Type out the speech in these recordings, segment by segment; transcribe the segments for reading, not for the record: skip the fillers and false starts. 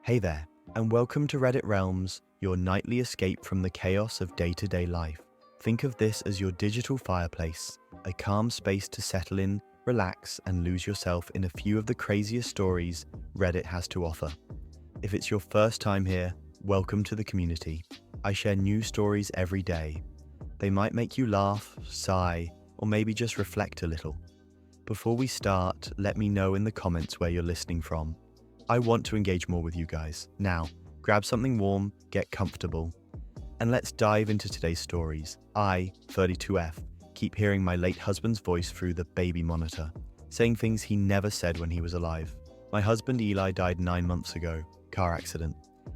Hey there, and welcome to Reddit Realms, your nightly escape from the chaos of day-to-day life. Think of this as your digital fireplace, a calm space to settle in, relax, and lose yourself in a few of the craziest stories Reddit has to offer. If it's your first time here, welcome to the community. I share new stories every day. They might make you laugh, sigh, or maybe just reflect a little. Before we start, let me know in the comments where you're listening from. I want to engage more with you guys. Now, grab something warm, get comfortable, and let's dive into today's stories. I, 32F, keep hearing my late husband's voice through the baby monitor, saying things he never said when he was alive. My husband Eli died 9 months ago, car accident.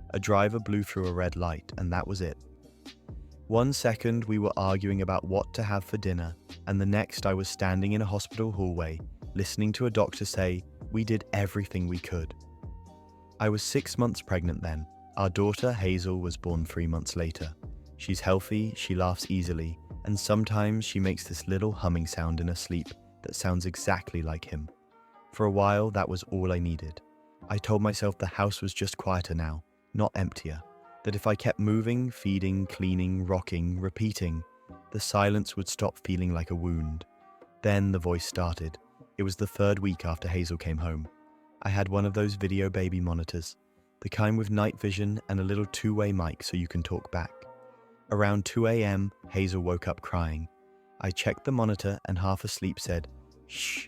A driver blew through a red light, and that was it. 1 second we were arguing about what to have for dinner, and the next I was standing in a hospital hallway, listening to a doctor say, "We did everything we could." I was 6 months pregnant then. Our daughter Hazel was born 3 months later. She's healthy, she laughs easily, and sometimes she makes this little humming sound in her sleep that sounds exactly like him. For a while, that was all I needed. I told myself the house was just quieter now, not emptier. That if I kept moving, feeding, cleaning, rocking, repeating, the silence would stop feeling like a wound. Then the voice started. It was the 3rd week after Hazel came home. I had one of those video baby monitors, the kind with night vision and a little two-way mic so you can talk back. Around 2 a.m., Hazel woke up crying. I checked the monitor and half asleep said, "Shh,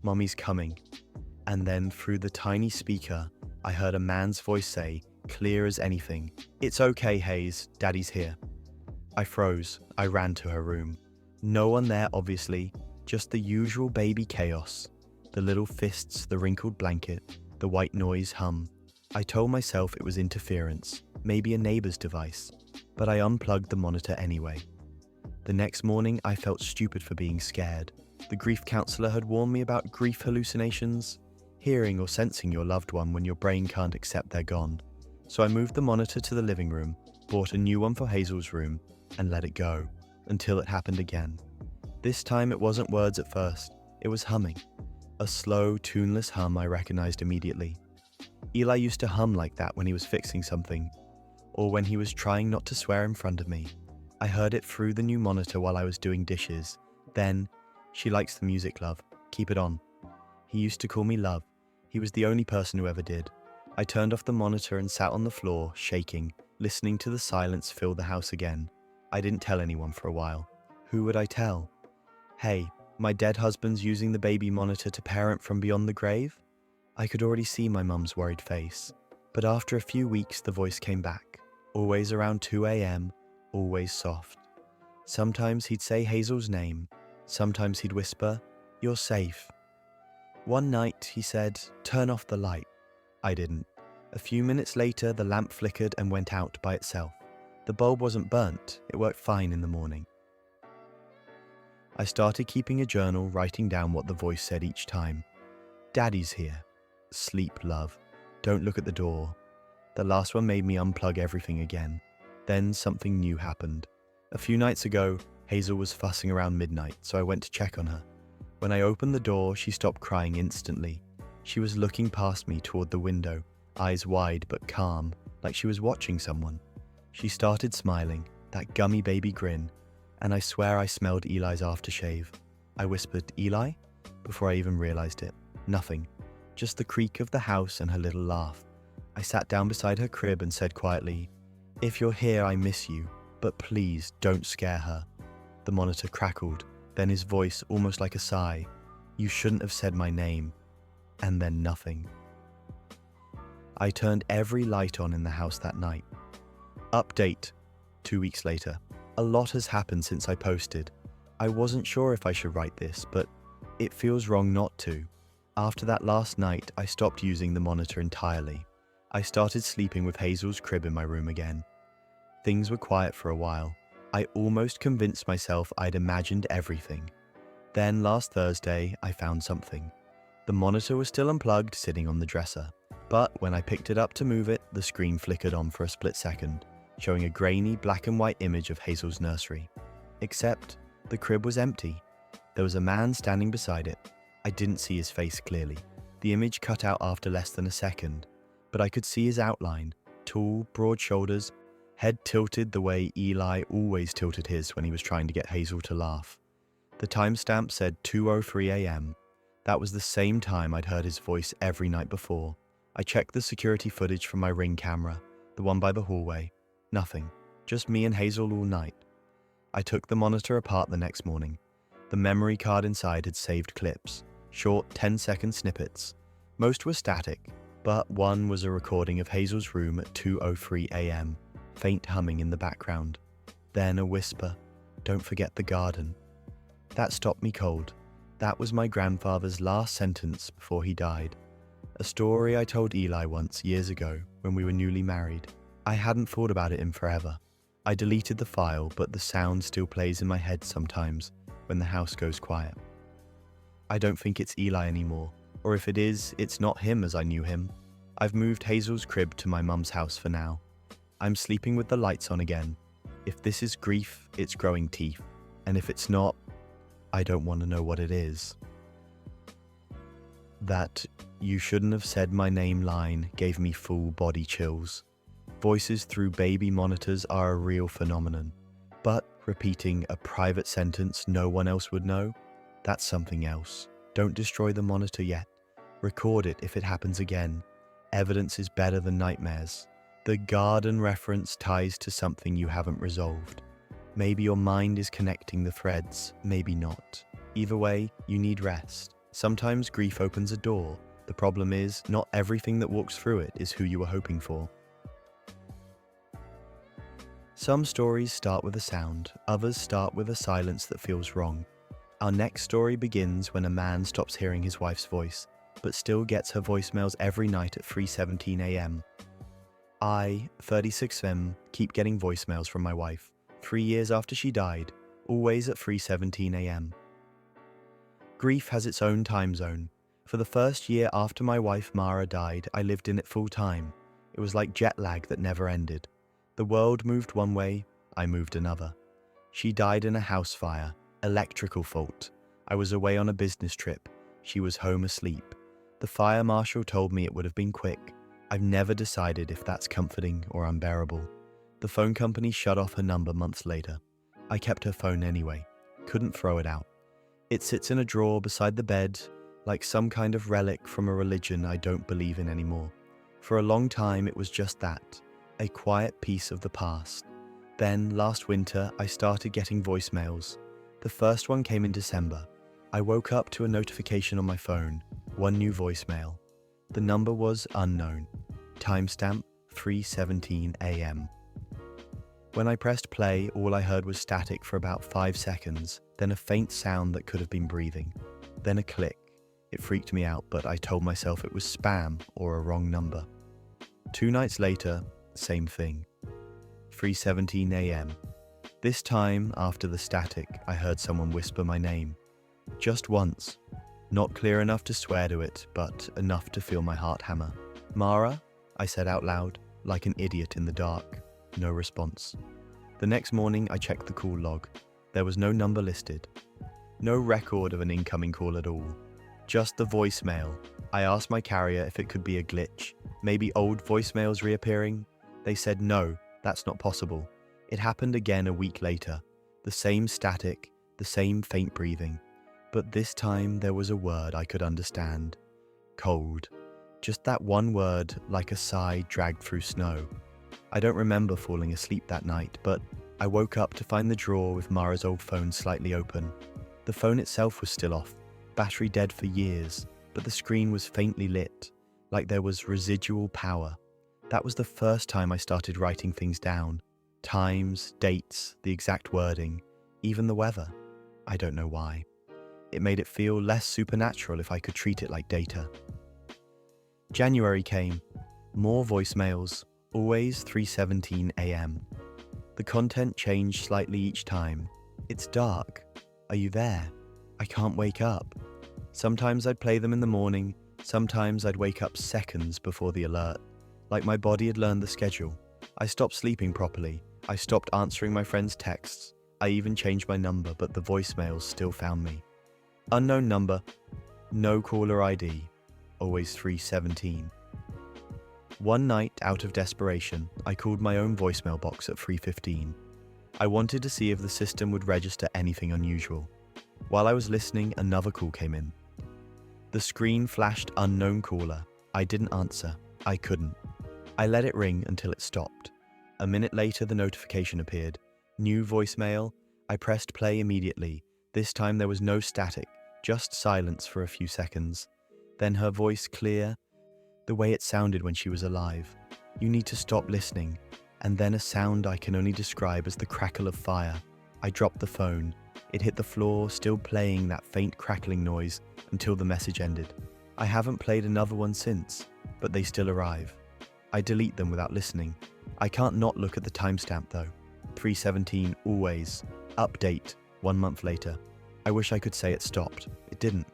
Mommy's coming." And then through the tiny speaker, I heard a man's voice say, clear as anything, "It's okay, Hayes, Daddy's here." I froze. I ran to her room. No one there, obviously, just the usual baby chaos. The little fists, the wrinkled blanket, the white noise hum. I told myself it was interference, maybe a neighbor's device, but I unplugged the monitor anyway. The next morning, I felt stupid for being scared. The grief counselor had warned me about grief hallucinations, hearing or sensing your loved one when your brain can't accept they're gone. So I moved the monitor to the living room, bought a new one for Hazel's room, and let it go, until it happened again. This time it wasn't words at first, it was humming. A slow, tuneless hum I recognized immediately. Eli used to hum like that when he was fixing something, or when he was trying not to swear in front of me. I heard it through the new monitor while I was doing dishes. Then, "She likes the music, love. Keep it on." He used to call me love. He was the only person who ever did. I turned off the monitor and sat on the floor, shaking, listening to the silence fill the house again. I didn't tell anyone for a while. Who would I tell? Hey, my dead husband's using the baby monitor to parent from beyond the grave? I could already see my mum's worried face. But after a few weeks, the voice came back. Always around 2 a.m., always soft. Sometimes he'd say Hazel's name. Sometimes he'd whisper, "You're safe." One night, he said, "Turn off the light." I didn't. A few minutes later, the lamp flickered and went out by itself. The bulb wasn't burnt. It worked fine in the morning. I started keeping a journal, writing down what the voice said each time. "Daddy's here. Sleep, love. Don't look at the door." The last one made me unplug everything again. Then something new happened. A few nights ago, Hazel was fussing around midnight, so I went to check on her. When I opened the door, she stopped crying instantly. She was looking past me toward the window, eyes wide but calm, like she was watching someone. She started smiling, that gummy baby grin, and I swear I smelled Eli's aftershave. I whispered, "Eli?" before I even realized it. Nothing. Just the creak of the house and her little laugh. I sat down beside her crib and said quietly, "If you're here, I miss you, but please don't scare her." The monitor crackled, then his voice almost like a sigh. "You shouldn't have said my name." And then nothing. I turned every light on in the house that night. Update. 2 weeks later. A lot has happened since I posted. I wasn't sure if I should write this, but it feels wrong not to. After that last night, I stopped using the monitor entirely. I started sleeping with Hazel's crib in my room again. Things were quiet for a while. I almost convinced myself I'd imagined everything. Then last Thursday, I found something. The monitor was still unplugged, sitting on the dresser. But when I picked it up to move it, the screen flickered on for a split second, showing a grainy black and white image of Hazel's nursery. Except, the crib was empty. There was a man standing beside it. I didn't see his face clearly. The image cut out after less than a second. but I could see his outline: tall, broad shoulders, head tilted the way Eli always tilted his when he was trying to get Hazel to laugh. The timestamp said 2:03 a.m. That was the same time I'd heard his voice every night before. I checked the security footage from my Ring camera, the one by the hallway. Nothing. Just me and Hazel all night. I took the monitor apart the next morning. The memory card inside had saved clips, short 10-second snippets. Most were static, but one was a recording of Hazel's room at 2:03 a.m., faint humming in the background. Then a whisper, "Don't forget the garden." That stopped me cold. That was my grandfather's last sentence before he died. A story I told Eli once, years ago, when we were newly married. I hadn't thought about it in forever. I deleted the file, but the sound still plays in my head sometimes when the house goes quiet. I don't think it's Eli anymore, or if it is, it's not him as I knew him. I've moved Hazel's crib to my mum's house for now. I'm sleeping with the lights on again. If this is grief, it's growing teeth. And if it's not, I don't want to know what it is. That "you shouldn't have said my name" line gave me full body chills. Voices through baby monitors are a real phenomenon. But repeating a private sentence no one else would know? That's something else. Don't destroy the monitor yet. Record it if it happens again. Evidence is better than nightmares. The garden reference ties to something you haven't resolved. Maybe your mind is connecting the threads, maybe not. Either way, you need rest. Sometimes grief opens a door. The problem is, not everything that walks through it is who you were hoping for. Some stories start with a sound, others start with a silence that feels wrong. Our next story begins when a man stops hearing his wife's voice, but still gets her voicemails every night at 3:17 a.m. I, 36M, keep getting voicemails from my wife, 3 years after she died, always at 3:17 a.m. Grief has its own time zone. For the first year after my wife Mara died, I lived in it full time. It was like jet lag that never ended. The world moved one way, I moved another. She died in a house fire, electrical fault. I was away on a business trip. She was home asleep. The fire marshal told me it would have been quick. I've never decided if that's comforting or unbearable. The phone company shut off her number months later. I kept her phone anyway. Couldn't throw it out. It sits in a drawer beside the bed, like some kind of relic from a religion I don't believe in anymore. For a long time it was just that, a quiet piece of the past. Then, last winter, I started getting voicemails. The first one came in December. I woke up to a notification on my phone, one new voicemail. The number was unknown. Timestamp 3:17 a.m. When I pressed play, all I heard was static for about 5 seconds, then a faint sound that could have been breathing. Then a click. It freaked me out, but I told myself it was spam or a wrong number. 2 nights later, same thing. 3:17 a.m. This time, after the static, I heard someone whisper my name. Just once. Not clear enough to swear to it, but enough to feel my heart hammer. "Mara?" I said out loud, like an idiot in the dark. No response. The next morning, I checked the call log. There was no number listed. No record of an incoming call at all. Just the voicemail. I asked my carrier if it could be a glitch. Maybe old voicemails reappearing? They said no, that's not possible. It happened again a week later. The same static, the same faint breathing. But this time there was a word I could understand. Cold. Just that one word, like a sigh dragged through snow. I don't remember falling asleep that night, but I woke up to find the drawer with Mara's old phone slightly open. The phone itself was still off, battery dead for years, but the screen was faintly lit, like there was residual power. That was the first time I started writing things down. Times, dates, the exact wording, even the weather. I don't know why. It made it feel less supernatural if I could treat it like data. January came. More voicemails, always 3:17 a.m. The content changed slightly each time. "It's dark. Are you there? I can't wake up." Sometimes I'd play them in the morning, sometimes I'd wake up seconds before the alert, like my body had learned the schedule. I stopped sleeping properly. I stopped answering my friends' texts. I even changed my number, but the voicemails still found me. Unknown number, no caller ID, always 3:17. One night, out of desperation, I called my own voicemail box at 3:15. I wanted to see if the system would register anything unusual. While I was listening, another call came in. The screen flashed unknown caller. I didn't answer. I couldn't. I let it ring until it stopped. A minute later, the notification appeared. New voicemail. I pressed play immediately. This time there was no static, just silence for a few seconds. Then her voice clear, the way it sounded when she was alive. You need to stop listening. And then a sound I can only describe as the crackle of fire. I dropped the phone. It hit the floor, still playing that faint crackling noise until the message ended. I haven't played another one since, but they still arrive. I delete them without listening. I can't not look at the timestamp though. 3:17 always. Update 1 month later. I wish I could say it stopped. It didn't.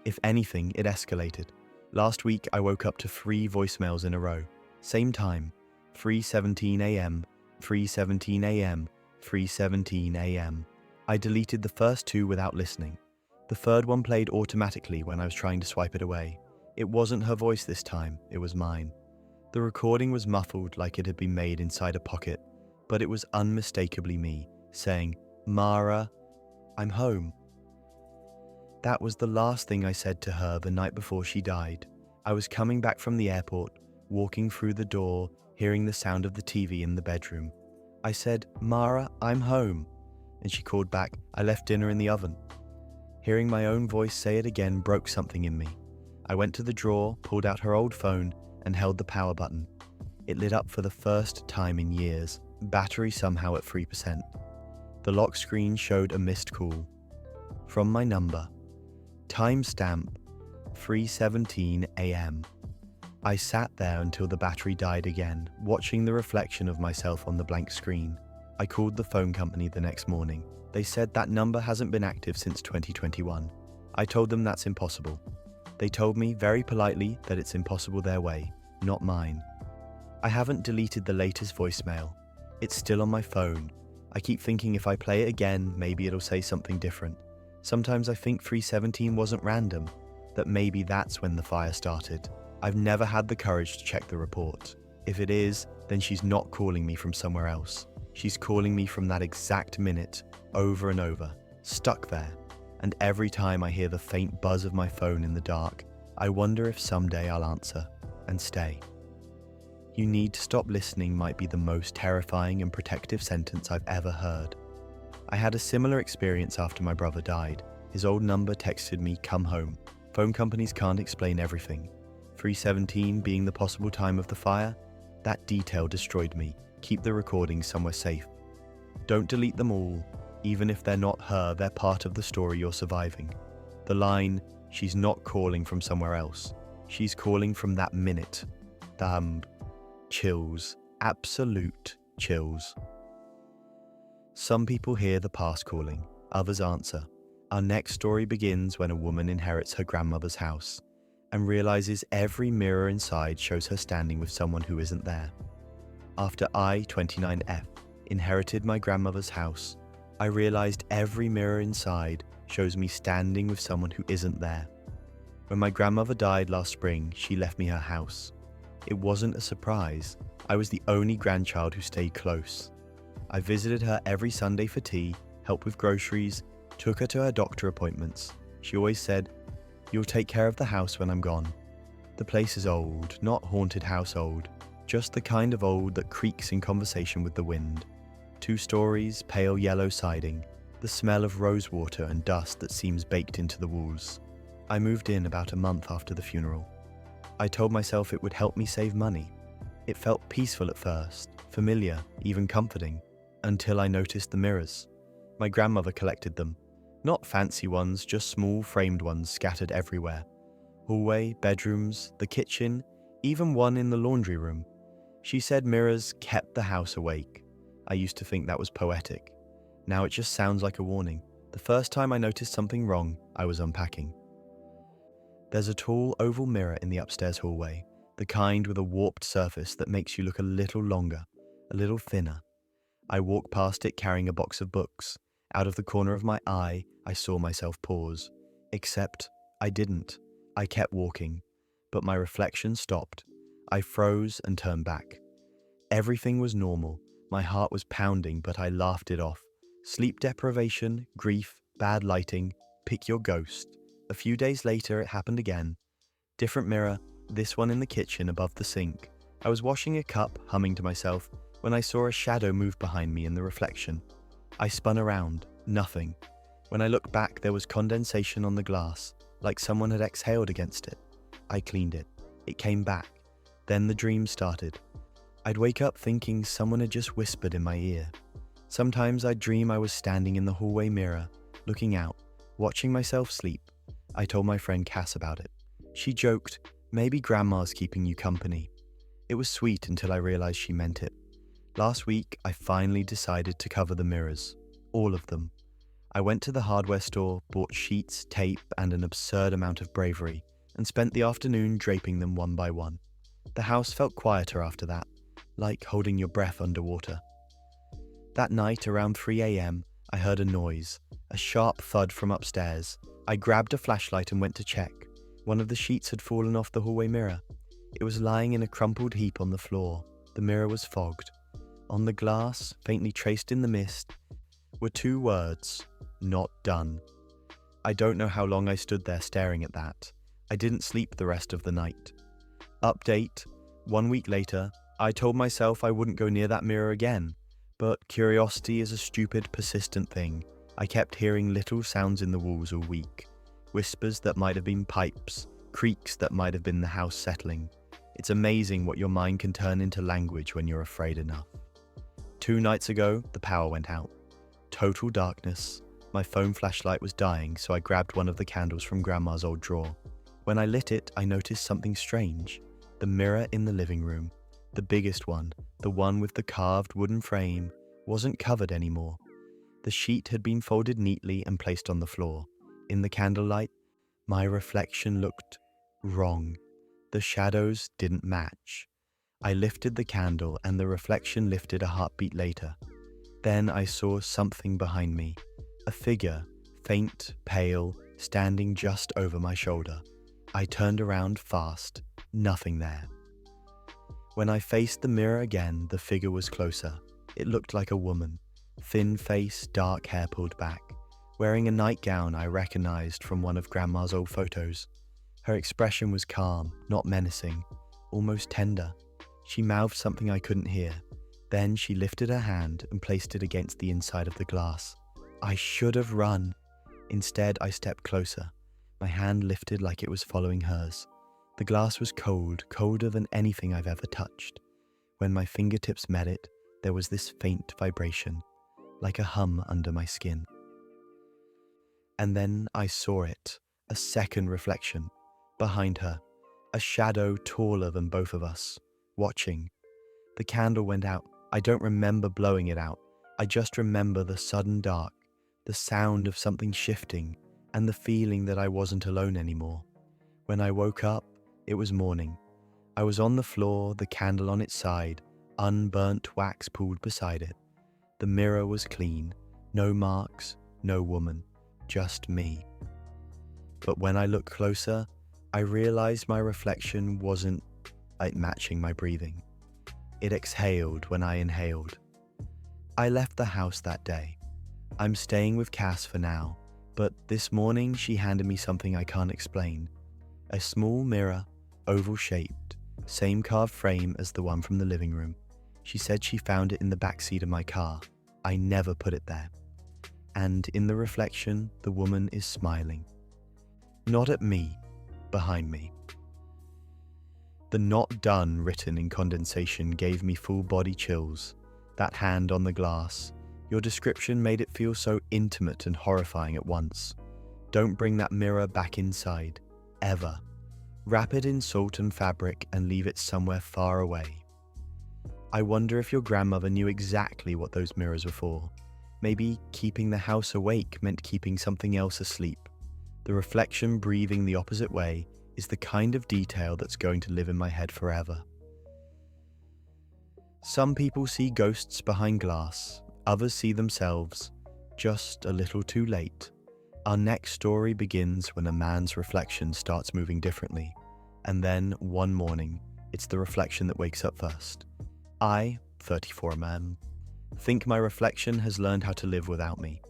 If anything, it escalated. Last week I woke up to 3 voicemails in a row. Same time. 3:17 a.m., 3:17 a.m., 3:17 a.m. I deleted the first 2 without listening. The third one played automatically when I was trying to swipe it away. It wasn't her voice this time, it was mine. The recording was muffled like it had been made inside a pocket, but it was unmistakably me, saying, "Mara, I'm home." That was the last thing I said to her the night before she died. I was coming back from the airport, walking through the door, hearing the sound of the TV in the bedroom. I said, "Mara, I'm home." And she called back, "I left dinner in the oven." Hearing my own voice say it again broke something in me. I went to the drawer, pulled out her old phone, and held the power button. It lit up for the first time in years, battery somehow at 3%. The lock screen showed a missed call. From my number. Timestamp 3:17 a.m. I sat there until the battery died again, watching the reflection of myself on the blank screen. I called the phone company the next morning. They said that number hasn't been active since 2021. I told them that's impossible. They told me very politely that it's impossible their way, not mine. I haven't deleted the latest voicemail. It's still on my phone. I keep thinking if I play it again, maybe it'll say something different. Sometimes I think 3:17 wasn't random, that maybe that's when the fire started. I've never had the courage to check the report. If it is, then she's not calling me from somewhere else. She's calling me from that exact minute, over and over, stuck there. And every time I hear the faint buzz of my phone in the dark, I wonder if someday I'll answer and stay. "You need to stop listening" might be the most terrifying and protective sentence I've ever heard. I had a similar experience after my brother died. His old number texted me, "Come home." Phone companies can't explain everything. 3:17 being the possible time of the fire, that detail destroyed me. Keep the recordings somewhere safe. Don't delete them all. Even if they're not her, they're part of the story you're surviving. The line, "She's not calling from somewhere else. She's calling from that minute." Chills. Absolute chills. Some people hear the past calling, others answer. Our next story begins when a woman inherits her grandmother's house and realizes every mirror inside shows her standing with someone who isn't there. After I, 29F, inherited my grandmother's house, I realized every mirror inside shows me standing with someone who isn't there. When my grandmother died last spring, she left me her house. It wasn't a surprise. I was the only grandchild who stayed close. I visited her every Sunday for tea, helped with groceries, took her to her doctor appointments. She always said, "You'll take care of the house when I'm gone." The place is old, not haunted house old, just the kind of old that creaks in conversation with the wind. 2 stories, pale yellow siding, the smell of rosewater and dust that seems baked into the walls. I moved in about a month after the funeral. I told myself it would help me save money. It felt peaceful at first, familiar, even comforting, until I noticed the mirrors. My grandmother collected them. Not fancy ones, just small framed ones scattered everywhere. Hallway, bedrooms, the kitchen, even one in the laundry room. She said mirrors kept the house awake. I used to think that was poetic. Now it just sounds like a warning. The first time I noticed something wrong, I was unpacking. There's a tall oval mirror in the upstairs hallway, the kind with a warped surface that makes you look a little longer, a little thinner. I walked past it carrying a box of books. Out of the corner of my eye, I saw myself pause. Except I didn't. I kept walking, but my reflection stopped. I froze and turned back. Everything was normal. My heart was pounding, but I laughed it off. Sleep deprivation, grief, bad lighting, pick your ghost. A few days later, it happened again. Different mirror, this one in the kitchen above the sink. I was washing a cup, humming to myself, when I saw a shadow move behind me in the reflection. I spun around, nothing. When I looked back, there was condensation on the glass, like someone had exhaled against it. I cleaned it. It came back. Then the dream started. I'd wake up thinking someone had just whispered in my ear. Sometimes I'd dream I was standing in the hallway mirror, looking out, watching myself sleep. I told my friend Cass about it. She joked, maybe grandma's keeping you company. It was sweet until I realized she meant it. Last week, I finally decided to cover the mirrors. All of them. I went to the hardware store, bought sheets, tape, and an absurd amount of bravery, and spent the afternoon draping them one by one. The house felt quieter after that, like holding your breath underwater. That night, around 3 a.m., I heard a noise, a sharp thud from upstairs. I grabbed a flashlight and went to check. One of the sheets had fallen off the hallway mirror. It was lying in a crumpled heap on the floor. The mirror was fogged. On the glass, faintly traced in the mist, were 2 words, "Not done." I don't know how long I stood there staring at that. I didn't sleep the rest of the night. Update, 1 week later, I told myself I wouldn't go near that mirror again. But curiosity is a stupid, persistent thing. I kept hearing little sounds in the walls all week. Whispers that might have been pipes, creaks that might have been the house settling. It's amazing what your mind can turn into language when you're afraid enough. 2 nights ago, the power went out. Total darkness. My phone flashlight was dying, so I grabbed one of the candles from Grandma's old drawer. When I lit it, I noticed something strange. The mirror in the living room, the biggest one, the one with the carved wooden frame, wasn't covered anymore. The sheet had been folded neatly and placed on the floor. In the candlelight, my reflection looked wrong. The shadows didn't match. I lifted the candle and the reflection lifted a heartbeat later. Then I saw something behind me. A figure, faint, pale, standing just over my shoulder. I turned around fast. Nothing there. When I faced the mirror again, the figure was closer. It looked like a woman. Thin face, dark hair pulled back. Wearing a nightgown I recognized from one of Grandma's old photos. Her expression was calm, not menacing, almost tender. She mouthed something I couldn't hear. Then she lifted her hand and placed it against the inside of the glass. I should have run. Instead, I stepped closer. My hand lifted like it was following hers. The glass was cold, colder than anything I've ever touched. When my fingertips met it, there was this faint vibration, like a hum under my skin. And then I saw it, a second reflection, behind her, a shadow taller than both of us, watching. The candle went out. I don't remember blowing it out. I just remember the sudden dark, the sound of something shifting, and the feeling that I wasn't alone anymore. When I woke up, it was morning. I was on the floor, the candle on its side, unburnt wax pulled beside it. The mirror was clean, no marks, no woman, just me. But when I looked closer, I realized my reflection wasn't matching my breathing. It exhaled when I inhaled. I left the house that day. I'm staying with Cass for now, but this morning she handed me something I can't explain. A small mirror, oval-shaped, same carved frame as the one from the living room. She said she found it in the backseat of my car. I never put it there. And in the reflection, the woman is smiling. Not at me, behind me. The "not done" written in condensation gave me full body chills. That hand on the glass. Your description made it feel so intimate and horrifying at once. Don't bring that mirror back inside. Ever. Wrap it in salt and fabric and leave it somewhere far away. I wonder if your grandmother knew exactly what those mirrors were for. Maybe keeping the house awake meant keeping something else asleep. The reflection breathing the opposite way is the kind of detail that's going to live in my head forever. Some people see ghosts behind glass, others see themselves, just a little too late. Our next story begins when a man's reflection starts moving differently, and then one morning, It's the reflection that wakes up first. I, 34 man, think my reflection has learned how to live without me.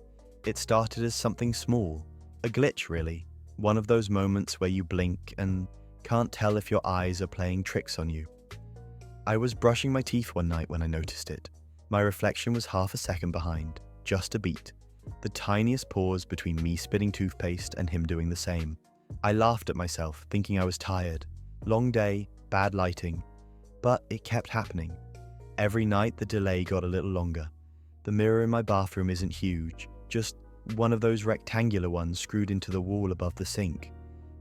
It started as something small, a glitch really, one of those moments where you blink and can't tell if your eyes are playing tricks on you. I was brushing my teeth one night when I noticed it. My reflection was half a second behind, just a beat. The tiniest pause between me spitting toothpaste and him doing the same. I laughed at myself, thinking I was tired. Long day, bad lighting. But it kept happening. Every night the delay got a little longer. The mirror in my bathroom isn't huge, just one of those rectangular ones screwed into the wall above the sink.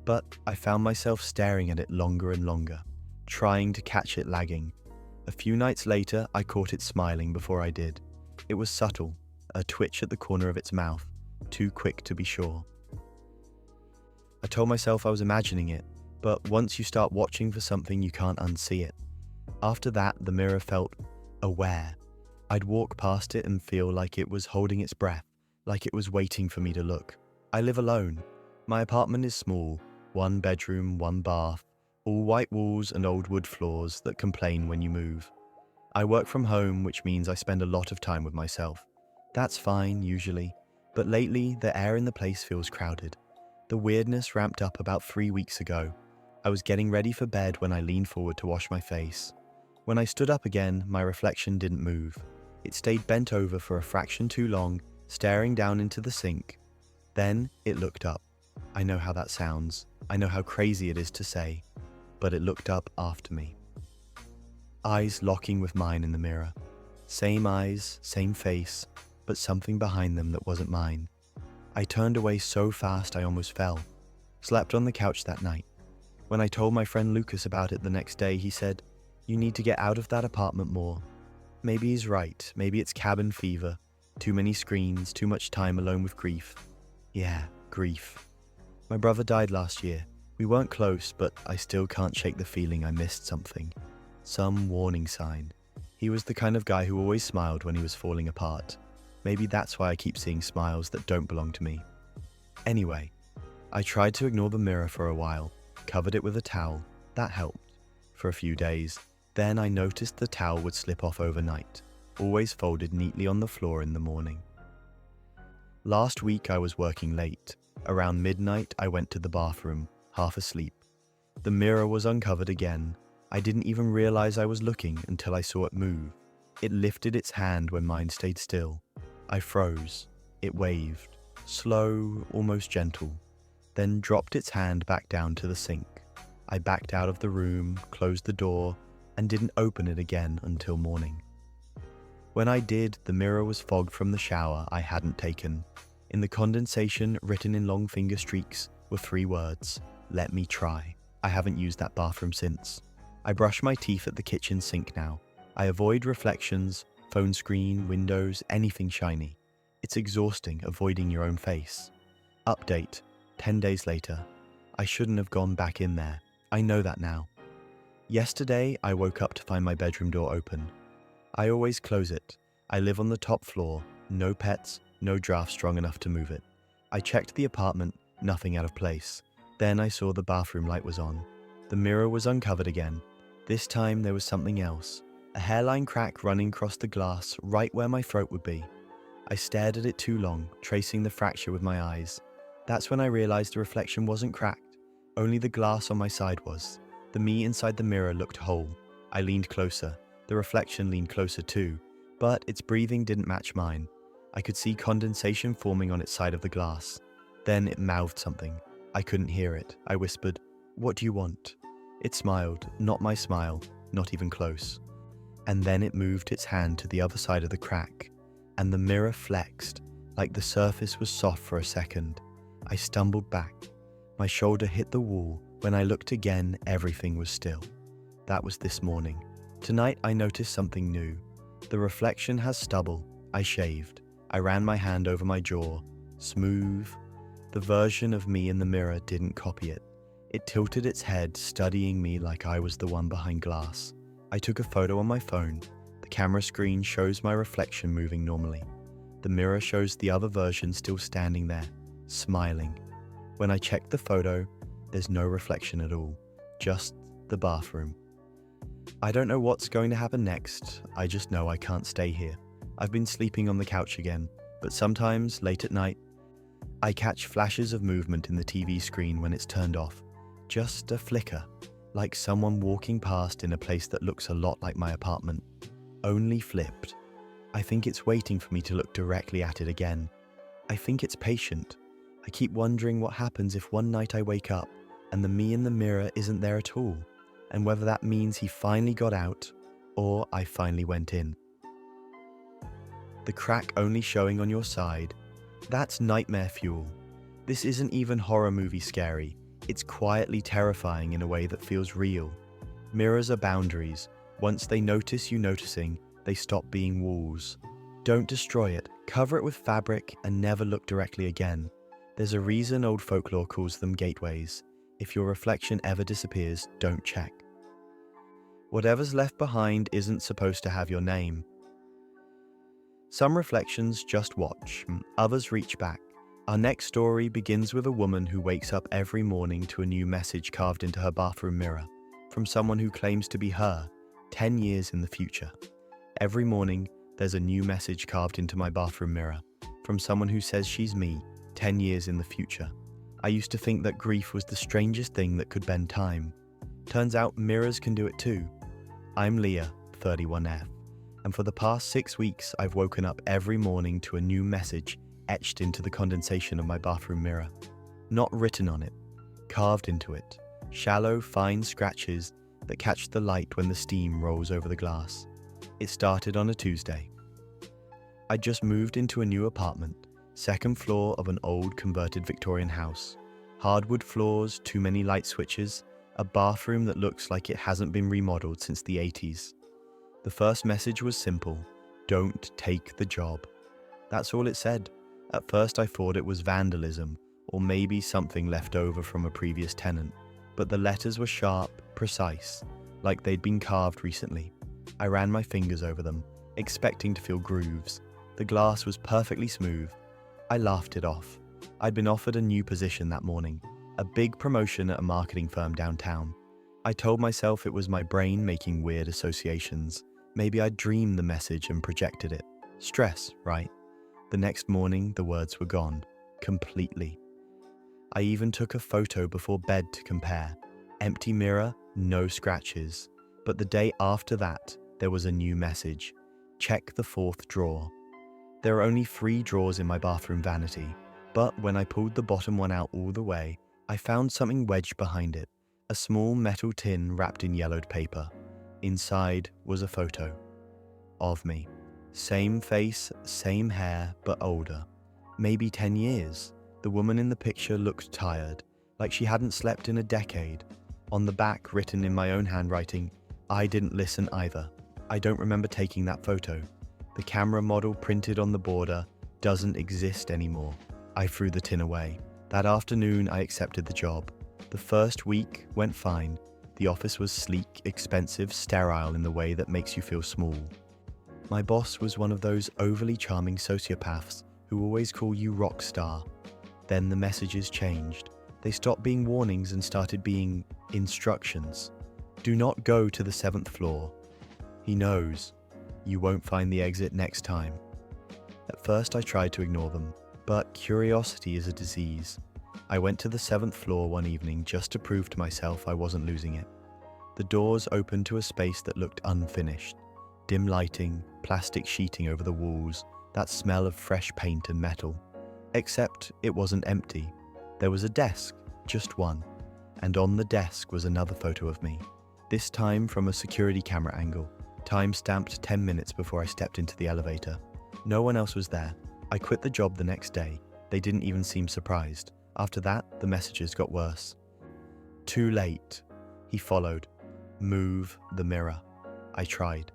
But I found myself staring at it longer and longer, trying to catch it lagging. A few nights later, I caught it smiling before I did. It was subtle, a twitch at the corner of its mouth, too quick to be sure. I told myself I was imagining it, but once you start watching for something, you can't unsee it. After that, the mirror felt aware. I'd walk past it and feel like it was holding its breath, like it was waiting for me to look. I live alone. My apartment is small, 1 bedroom, 1 bath, all white walls and old wood floors that complain when you move. I work from home, which means I spend a lot of time with myself. That's fine, usually, but lately the air in the place feels crowded. The weirdness ramped up about 3 weeks ago. I was getting ready for bed when I leaned forward to wash my face. When I stood up again, my reflection didn't move. It stayed bent over for a fraction too long, staring down into the sink. Then it looked up. I know how that sounds. I know how crazy it is to say, but it looked up after me. Eyes locking with mine in the mirror. Same eyes, same face, but something behind them that wasn't mine. I turned away so fast I almost fell. Slept on the couch that night. When I told my friend Lucas about it the next day, he said, "You need to get out of that apartment more." Maybe he's right. Maybe it's cabin fever. Too many screens, too much time alone with grief. Yeah, grief. My brother died last year. We weren't close, but I still can't shake the feeling I missed something. Some warning sign. He was the kind of guy who always smiled when he was falling apart. Maybe that's why I keep seeing smiles that don't belong to me. Anyway, I tried to ignore the mirror for a while, covered it with a towel. That helped. For a few days. Then I noticed the towel would slip off overnight, always folded neatly on the floor in the morning. Last week I was working late. Around midnight I went to the bathroom, half asleep. The mirror was uncovered again. I didn't even realize I was looking until I saw it move. It lifted its hand when mine stayed still. I froze. It waved, slow, almost gentle, then dropped its hand back down to the sink. I backed out of the room, closed the door, and didn't open it again until morning. When I did, the mirror was fogged from the shower I hadn't taken. In the condensation, written in long finger streaks, were 3 words: "Let me try." I haven't used that bathroom since. I brush my teeth at the kitchen sink now. I avoid reflections, phone screen, windows, anything shiny. It's exhausting avoiding your own face. Update, 10 days later. I shouldn't have gone back in there. I know that now. Yesterday, I woke up to find my bedroom door open. I always close it. I live on the top floor, no pets, no draft strong enough to move it. I checked the apartment, nothing out of place. Then I saw the bathroom light was on. The mirror was uncovered again. This time there was something else. A hairline crack running across the glass right where my throat would be. I stared at it too long, tracing the fracture with my eyes. That's when I realized the reflection wasn't cracked. Only the glass on my side was. The me inside the mirror looked whole. I leaned closer. The reflection leaned closer too, but its breathing didn't match mine. I could see condensation forming on its side of the glass. Then it mouthed something. I couldn't hear it. I whispered, "What do you want?" It smiled, not my smile, not even close. And then it moved its hand to the other side of the crack, and the mirror flexed, like the surface was soft for a second. I stumbled back. My shoulder hit the wall. When I looked again, everything was still. That was this morning. Tonight I noticed something new. The reflection has stubble. I shaved. I ran my hand over my jaw. Smooth. The version of me in the mirror didn't copy it. It tilted its head, studying me like I was the one behind glass. I took a photo on my phone. The camera screen shows my reflection moving normally. The mirror shows the other version still standing there, smiling. When I checked the photo, there's no reflection at all, just the bathroom. I don't know what's going to happen next, I just know I can't stay here. I've been sleeping on the couch again, but sometimes, late at night, I catch flashes of movement in the TV screen when it's turned off. Just a flicker, like someone walking past in a place that looks a lot like my apartment, only flipped. I think it's waiting for me to look directly at it again. I think it's patient. I keep wondering what happens if one night I wake up and the me in the mirror isn't there at all, and whether that means he finally got out or I finally went in. The crack only showing on your side, that's nightmare fuel. This isn't even horror movie scary. It's quietly terrifying in a way that feels real. Mirrors are boundaries. Once they notice you noticing, they stop being walls. Don't destroy it. Cover it with fabric and never look directly again. There's a reason old folklore calls them gateways. If your reflection ever disappears, don't check. Whatever's left behind isn't supposed to have your name. Some reflections just watch, others reach back. Our next story begins with a woman who wakes up every morning to a new message carved into her bathroom mirror from someone who claims to be her 10 years in the future. Every morning, there's a new message carved into my bathroom mirror from someone who says she's me 10 years in the future. I used to think that grief was the strangest thing that could bend time. Turns out mirrors can do it too. I'm Leah, 31F, and for the past 6 weeks, I've woken up every morning to a new message etched into the condensation of my bathroom mirror. Not written on it, carved into it. Shallow, fine scratches that catch the light when the steam rolls over the glass. It started on a Tuesday. I just moved into a new apartment, second floor of an old converted Victorian house. Hardwood floors, too many light switches, a bathroom that looks like it hasn't been remodeled since the 80s. The first message was simple: don't take the job. That's all it said. At first I thought it was vandalism, or maybe something left over from a previous tenant, but the letters were sharp, precise, like they'd been carved recently. I ran my fingers over them, expecting to feel grooves. The glass was perfectly smooth. I laughed it off. I'd been offered a new position that morning, a big promotion at a marketing firm downtown. I told myself it was my brain making weird associations. Maybe I'd dreamed the message and projected it. Stress, right? The next morning, the words were gone. Completely. I even took a photo before bed to compare. Empty mirror, no scratches. But the day after that, there was a new message. Check the 4th drawer. There are only 3 drawers in my bathroom vanity, but when I pulled the bottom one out all the way, I found something wedged behind it. A small metal tin wrapped in yellowed paper. Inside was a photo of me. Same face, same hair, but older. Maybe 10 years. The woman in the picture looked tired, like she hadn't slept in a decade. On the back, written in my own handwriting, I didn't listen either. I don't remember taking that photo. The camera model printed on the border doesn't exist anymore. I threw the tin away. That afternoon, I accepted the job. The first week went fine. The office was sleek, expensive, sterile in the way that makes you feel small. My boss was one of those overly charming sociopaths who always call you rock star. Then the messages changed. They stopped being warnings and started being instructions. Do not go to the 7th floor. He knows. You won't find the exit next time. At first I tried to ignore them, but curiosity is a disease. I went to the 7th floor one evening just to prove to myself I wasn't losing it. The doors opened to a space that looked unfinished. Dim lighting, plastic sheeting over the walls, that smell of fresh paint and metal. Except it wasn't empty. There was a desk, just one. And on the desk was another photo of me. This time from a security camera angle, time-stamped 10 minutes before I stepped into the elevator. No one else was there. I quit the job the next day. They didn't even seem surprised. After that, the messages got worse. Too late. He followed. Move the mirror. I tried.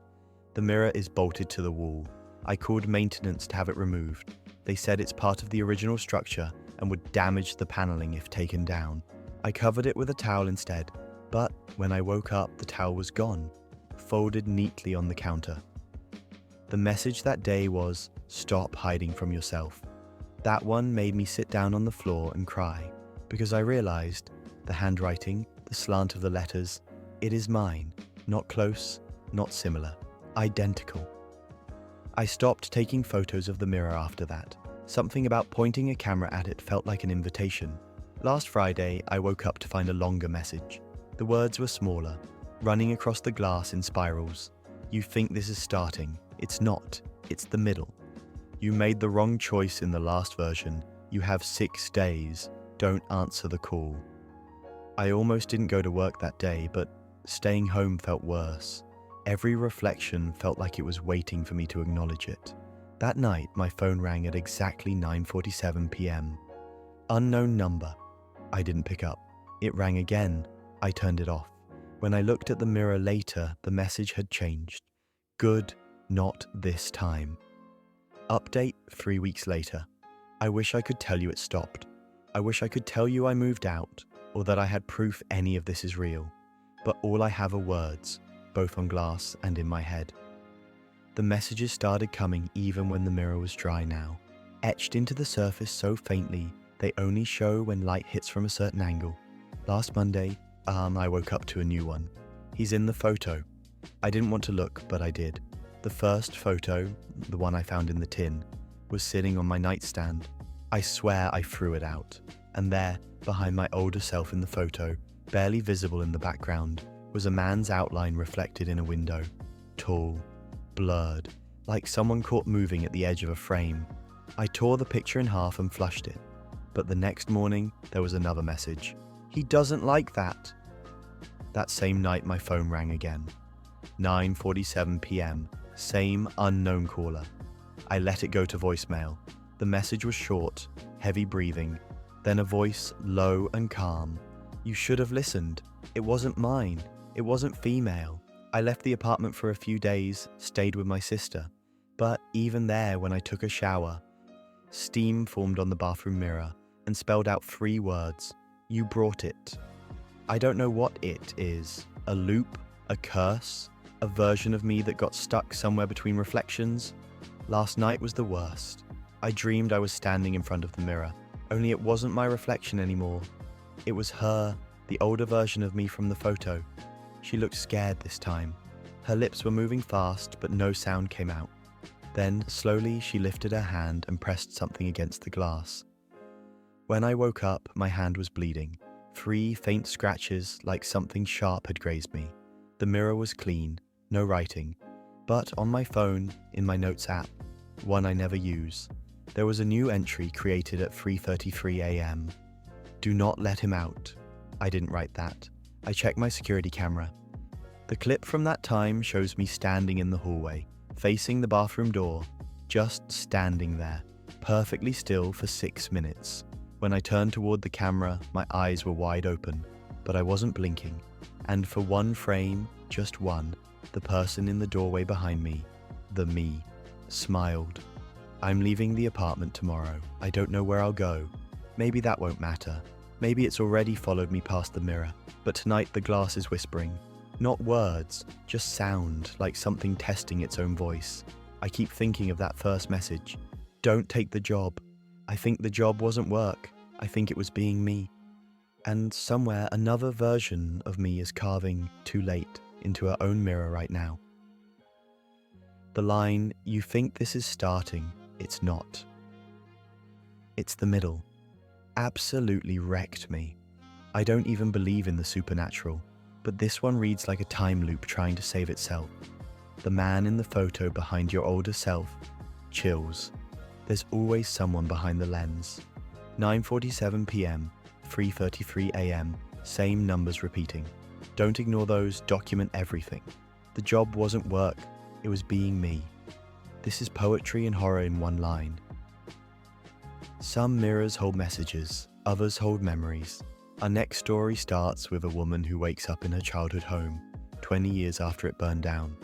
The mirror is bolted to the wall. I called maintenance to have it removed. They said it's part of the original structure and would damage the paneling if taken down. I covered it with a towel instead, but when I woke up, the towel was gone, folded neatly on the counter. The message that day was, stop hiding from yourself. That one made me sit down on the floor and cry, because I realized the handwriting, the slant of the letters, it is mine. Not close, not similar. Identical. I stopped taking photos of the mirror after that. Something about pointing a camera at it felt like an invitation. Last Friday, I woke up to find a longer message. The words were smaller, running across the glass in spirals. You think this is starting. It's not. It's the middle. You made the wrong choice in the last version. You have 6 days. Don't answer the call. I almost didn't go to work that day, but staying home felt worse. Every reflection felt like it was waiting for me to acknowledge it. That night, my phone rang at exactly 9:47 p.m. Unknown number. I didn't pick up. It rang again. I turned it off. When I looked at the mirror later, the message had changed. Good, not this time. Update 3 weeks later. I wish I could tell you it stopped. I wish I could tell you I moved out, or that I had proof any of this is real. But all I have are words, both on glass and in my head. The messages started coming even when the mirror was dry now, etched into the surface so faintly they only show when light hits from a certain angle. Last Monday, I woke up to a new one. He's in the photo. I didn't want to look, but I did. The first photo, the one I found in the tin, was sitting on my nightstand. I swear I threw it out. And there, behind my older self in the photo, barely visible in the background, was a man's outline reflected in a window. Tall, blurred, like someone caught moving at the edge of a frame. I tore the picture in half and flushed it. But the next morning, there was another message. He doesn't like that. That same night, my phone rang again. 9:47 p.m., same unknown caller. I let it go to voicemail. The message was short, heavy breathing, then a voice low and calm. You should have listened. It wasn't mine. It wasn't female. I left the apartment for a few days, stayed with my sister. But even there, when I took a shower, steam formed on the bathroom mirror and spelled out 3 words. You brought it. I don't know what it is. A loop? A curse? A version of me that got stuck somewhere between reflections? Last night was the worst. I dreamed I was standing in front of the mirror, only it wasn't my reflection anymore. It was her, the older version of me from the photo. She looked scared this time. Her lips were moving fast, but no sound came out. Then, slowly, she lifted her hand and pressed something against the glass. When I woke up, my hand was bleeding. 3 faint scratches like something sharp had grazed me. The mirror was clean, no writing. But on my phone, in my notes app, one I never use, there was a new entry created at 3:33 a.m. Do not let him out. I didn't write that. I checked my security camera. The clip from that time shows me standing in the hallway, facing the bathroom door, just standing there, perfectly still for 6 minutes. When I turned toward the camera, my eyes were wide open, but I wasn't blinking. And for one frame, just one, the person in the doorway behind me, the me, smiled. I'm leaving the apartment tomorrow. I don't know where I'll go. Maybe that won't matter. Maybe it's already followed me past the mirror. But tonight the glass is whispering. Not words, just sound, like something testing its own voice. I keep thinking of that first message. Don't take the job. I think the job wasn't work. I think it was being me. And somewhere another version of me is carving, too late, into her own mirror right now. The line, you think this is starting, it's not. It's the middle. Absolutely wrecked me. I don't even believe in the supernatural, but this one reads like a time loop trying to save itself. The man in the photo behind your older self, chills. There's always someone behind the lens. 9:47 p.m., 3:33 a.m., same numbers repeating. Don't ignore those, document everything. The job wasn't work, it was being me. This is poetry and horror in one line. Some mirrors hold messages, others hold memories. Our next story starts with a woman who wakes up in her childhood home, 20 years after it burned down.